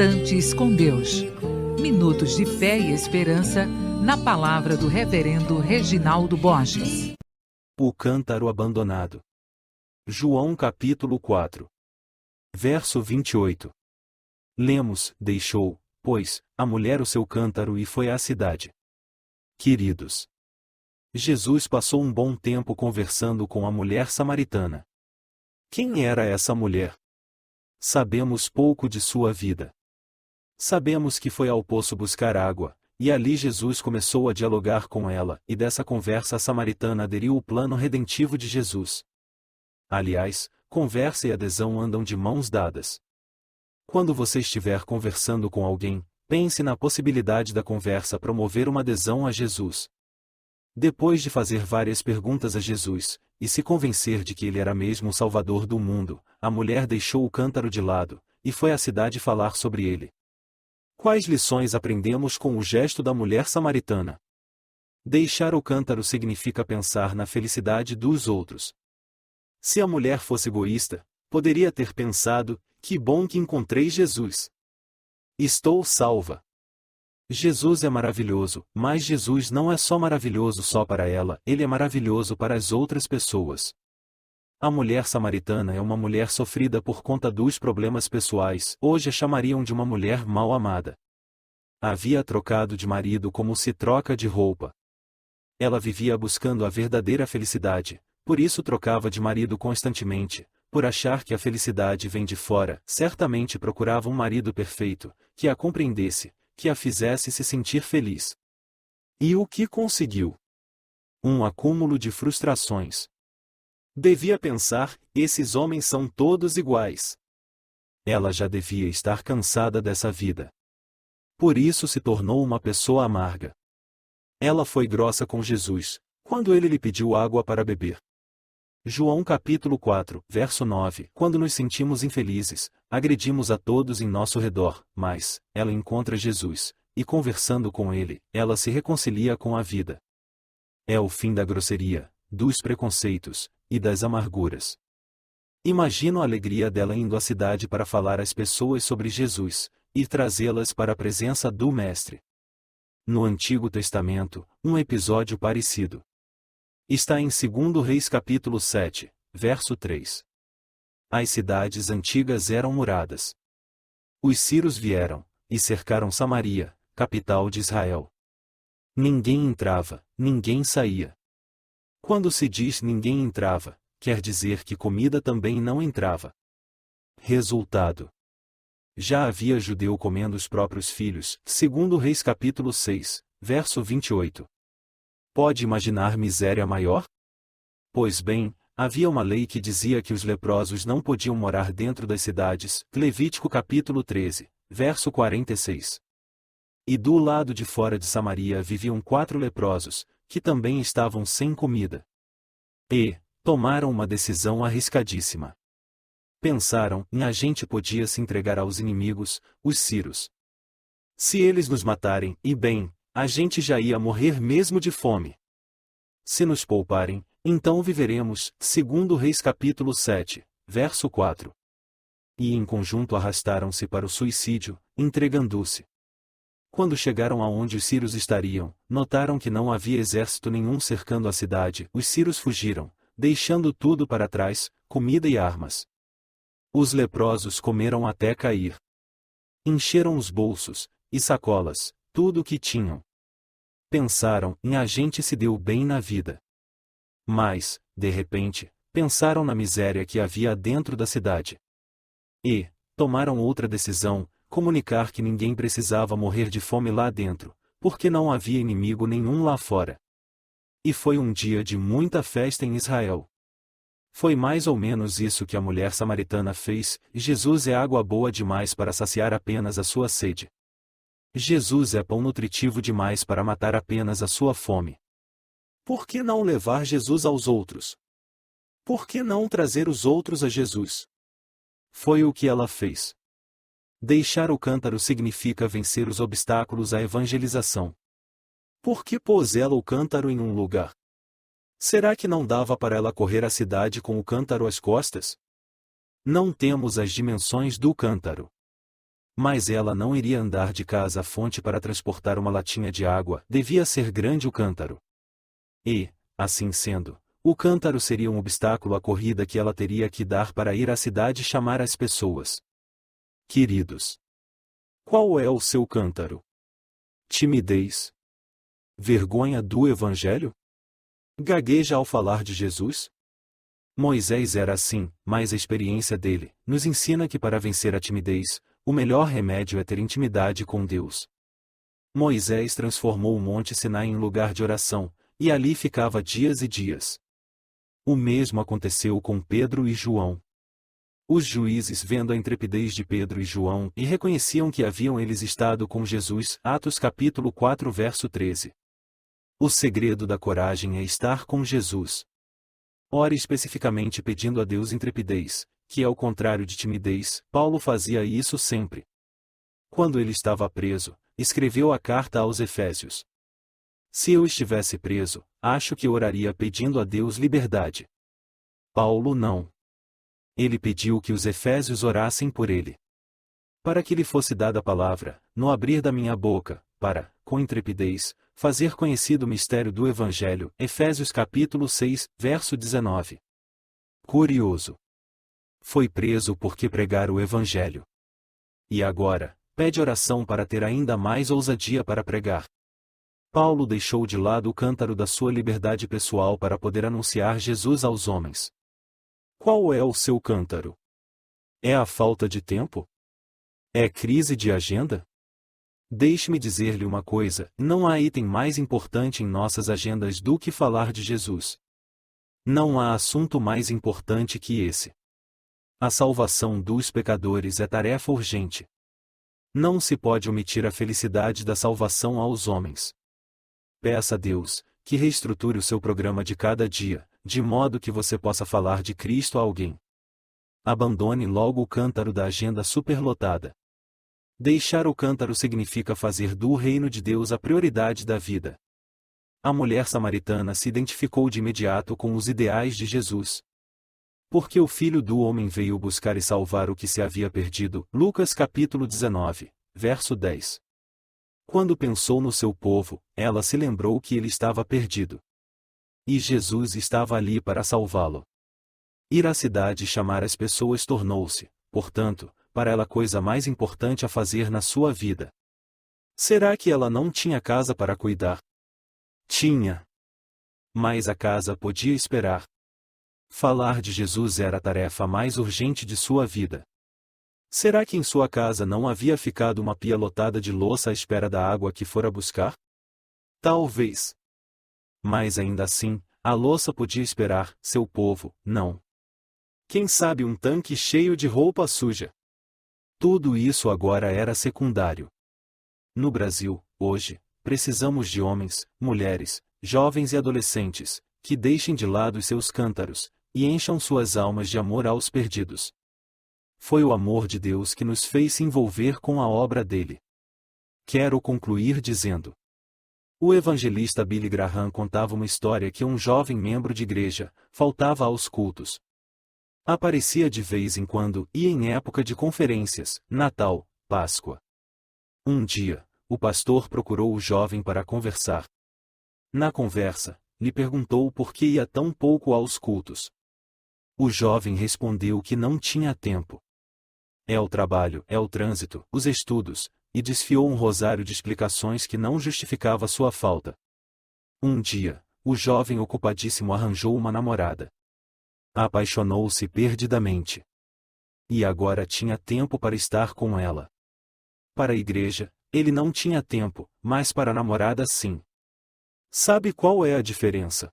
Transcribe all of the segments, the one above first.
Instantes com Deus. Minutos de fé e esperança na palavra do Reverendo Reginaldo Borges. O cântaro abandonado. João capítulo 4. Verso 28. Lemos: deixou, pois, a mulher o seu cântaro e foi à cidade. Queridos, Jesus passou um bom tempo conversando com a mulher samaritana. Quem era essa mulher? Sabemos pouco de sua vida. Sabemos que foi ao poço buscar água, e ali Jesus começou a dialogar com ela, e dessa conversa a samaritana aderiu ao plano redentivo de Jesus. Aliás, conversa e adesão andam de mãos dadas. Quando você estiver conversando com alguém, pense na possibilidade da conversa promover uma adesão a Jesus. Depois de fazer várias perguntas a Jesus, e se convencer de que ele era mesmo o Salvador do mundo, a mulher deixou o cântaro de lado, e foi à cidade falar sobre ele. Quais lições aprendemos com o gesto da mulher samaritana? Deixar o cântaro significa pensar na felicidade dos outros. Se a mulher fosse egoísta, poderia ter pensado: que bom que encontrei Jesus. Estou salva. Jesus é maravilhoso, mas Jesus não é só maravilhoso só para ela, ele é maravilhoso para as outras pessoas. A mulher samaritana é uma mulher sofrida por conta dos problemas pessoais, hoje a chamariam de uma mulher mal amada. Havia trocado de marido como se troca de roupa. Ela vivia buscando a verdadeira felicidade, por isso trocava de marido constantemente, por achar que a felicidade vem de fora, certamente procurava um marido perfeito, que a compreendesse, que a fizesse se sentir feliz. E o que conseguiu? Um acúmulo de frustrações. Devia pensar: esses homens são todos iguais. Ela já devia estar cansada dessa vida. Por isso se tornou uma pessoa amarga. Ela foi grossa com Jesus, quando ele lhe pediu água para beber. João capítulo 4, verso 9. Quando nos sentimos infelizes, agredimos a todos em nosso redor, mas ela encontra Jesus, e conversando com ele, ela se reconcilia com a vida. É o fim da grosseria, dos preconceitos, e das amarguras. Imagino a alegria dela indo à cidade para falar às pessoas sobre Jesus, e trazê-las para a presença do Mestre. No Antigo Testamento, um episódio parecido está em 2 Reis capítulo 7, verso 3. As cidades antigas eram muradas. Os sírios vieram, e cercaram Samaria, capital de Israel. Ninguém entrava, ninguém saía. Quando se diz ninguém entrava, quer dizer que comida também não entrava. Resultado: já havia judeu comendo os próprios filhos, 2 Reis capítulo 6, verso 28. Pode imaginar miséria maior? Pois bem, havia uma lei que dizia que os leprosos não podiam morar dentro das cidades, Levítico capítulo 13, verso 46. E do lado de fora de Samaria viviam 4 leprosos, que também estavam sem comida. E tomaram uma decisão arriscadíssima. Pensaram: a gente podia se entregar aos inimigos, os sírios. Se eles nos matarem, e bem, a gente já ia morrer mesmo de fome. Se nos pouparem, então viveremos, 2 Reis capítulo 7, verso 4. E em conjunto arrastaram-se para o suicídio, entregando-se. Quando chegaram aonde os sírios estariam, notaram que não havia exército nenhum cercando a cidade, os sírios fugiram, deixando tudo para trás, comida e armas. Os leprosos comeram até cair. Encheram os bolsos, e sacolas, tudo o que tinham. Pensaram: a gente se deu bem na vida. Mas, de repente, pensaram na miséria que havia dentro da cidade. E tomaram outra decisão: comunicar que ninguém precisava morrer de fome lá dentro, porque não havia inimigo nenhum lá fora. E foi um dia de muita festa em Israel. Foi mais ou menos isso que a mulher samaritana fez. Jesus é água boa demais para saciar apenas a sua sede. Jesus é pão nutritivo demais para matar apenas a sua fome. Por que não levar Jesus aos outros? Por que não trazer os outros a Jesus? Foi o que ela fez. Deixar o cântaro significa vencer os obstáculos à evangelização. Por que pôs ela o cântaro em um lugar? Será que não dava para ela correr a cidade com o cântaro às costas? Não temos as dimensões do cântaro. Mas ela não iria andar de casa à fonte para transportar uma latinha de água, devia ser grande o cântaro. E, assim sendo, o cântaro seria um obstáculo à corrida que ela teria que dar para ir à cidade chamar as pessoas. Queridos, qual é o seu cântaro? Timidez? Vergonha do Evangelho? Gagueja ao falar de Jesus? Moisés era assim, mas a experiência dele nos ensina que para vencer a timidez, o melhor remédio é ter intimidade com Deus. Moisés transformou o Monte Sinai em lugar de oração, e ali ficava dias e dias. O mesmo aconteceu com Pedro e João. Os juízes, vendo a intrepidez de Pedro e João, e reconheciam que haviam eles estado com Jesus, Atos capítulo 4 verso 13. O segredo da coragem é estar com Jesus. Ore especificamente pedindo a Deus intrepidez, que é o contrário de timidez. Paulo fazia isso sempre. Quando ele estava preso, escreveu a carta aos Efésios. Se eu estivesse preso, acho que oraria pedindo a Deus liberdade. Paulo não. Ele pediu que os efésios orassem por ele. Para que lhe fosse dada a palavra, no abrir da minha boca, para, com intrepidez, fazer conhecido o mistério do Evangelho. Efésios capítulo 6, verso 19. Curioso. Foi preso porque pregara o Evangelho. E agora, pede oração para ter ainda mais ousadia para pregar. Paulo deixou de lado o cântaro da sua liberdade pessoal para poder anunciar Jesus aos homens. Qual é o seu cântaro? É a falta de tempo? É crise de agenda? Deixe-me dizer-lhe uma coisa, não há item mais importante em nossas agendas do que falar de Jesus. Não há assunto mais importante que esse. A salvação dos pecadores é tarefa urgente. Não se pode omitir a felicidade da salvação aos homens. Peça a Deus que reestruture o seu programa de cada dia, de modo que você possa falar de Cristo a alguém. Abandone logo o cântaro da agenda superlotada. Deixar o cântaro significa fazer do reino de Deus a prioridade da vida. A mulher samaritana se identificou de imediato com os ideais de Jesus. Porque o Filho do Homem veio buscar e salvar o que se havia perdido. Lucas capítulo 19, verso 10. Quando pensou no seu povo, ela se lembrou que ele estava perdido. E Jesus estava ali para salvá-lo. Ir à cidade e chamar as pessoas tornou-se, portanto, para ela a coisa mais importante a fazer na sua vida. Será que ela não tinha casa para cuidar? Tinha. Mas a casa podia esperar. Falar de Jesus era a tarefa mais urgente de sua vida. Será que em sua casa não havia ficado uma pia lotada de louça à espera da água que fora buscar? Talvez. Mas ainda assim, a louça podia esperar, seu povo, não. Quem sabe um tanque cheio de roupa suja? Tudo isso agora era secundário. No Brasil, hoje, precisamos de homens, mulheres, jovens e adolescentes, que deixem de lado os seus cântaros, e encham suas almas de amor aos perdidos. Foi o amor de Deus que nos fez se envolver com a obra dele. Quero concluir dizendo: o evangelista Billy Graham contava uma história que um jovem membro de igreja faltava aos cultos. Aparecia de vez em quando e em época de conferências, Natal, Páscoa. Um dia, o pastor procurou o jovem para conversar. Na conversa, lhe perguntou por que ia tão pouco aos cultos. O jovem respondeu que não tinha tempo. É o trabalho, é o trânsito, os estudos, e desfiou um rosário de explicações que não justificava sua falta. Um dia, o jovem ocupadíssimo arranjou uma namorada. Apaixonou-se perdidamente. E agora tinha tempo para estar com ela. Para a igreja, ele não tinha tempo, mas para a namorada sim. Sabe qual é a diferença?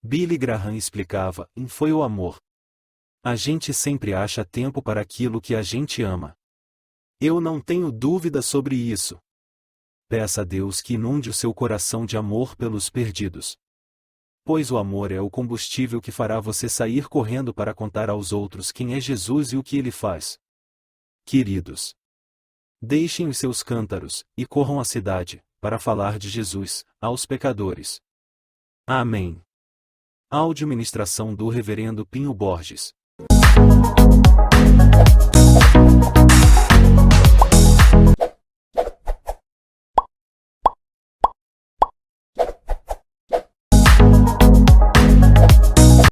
Billy Graham explicava, foi o amor. A gente sempre acha tempo para aquilo que a gente ama. Eu não tenho dúvida sobre isso. Peça a Deus que inunde o seu coração de amor pelos perdidos. Pois o amor é o combustível que fará você sair correndo para contar aos outros quem é Jesus e o que ele faz. Queridos, deixem os seus cântaros, e corram à cidade, para falar de Jesus, aos pecadores. Amém. Áudio ministração do Reverendo Pinho Borges.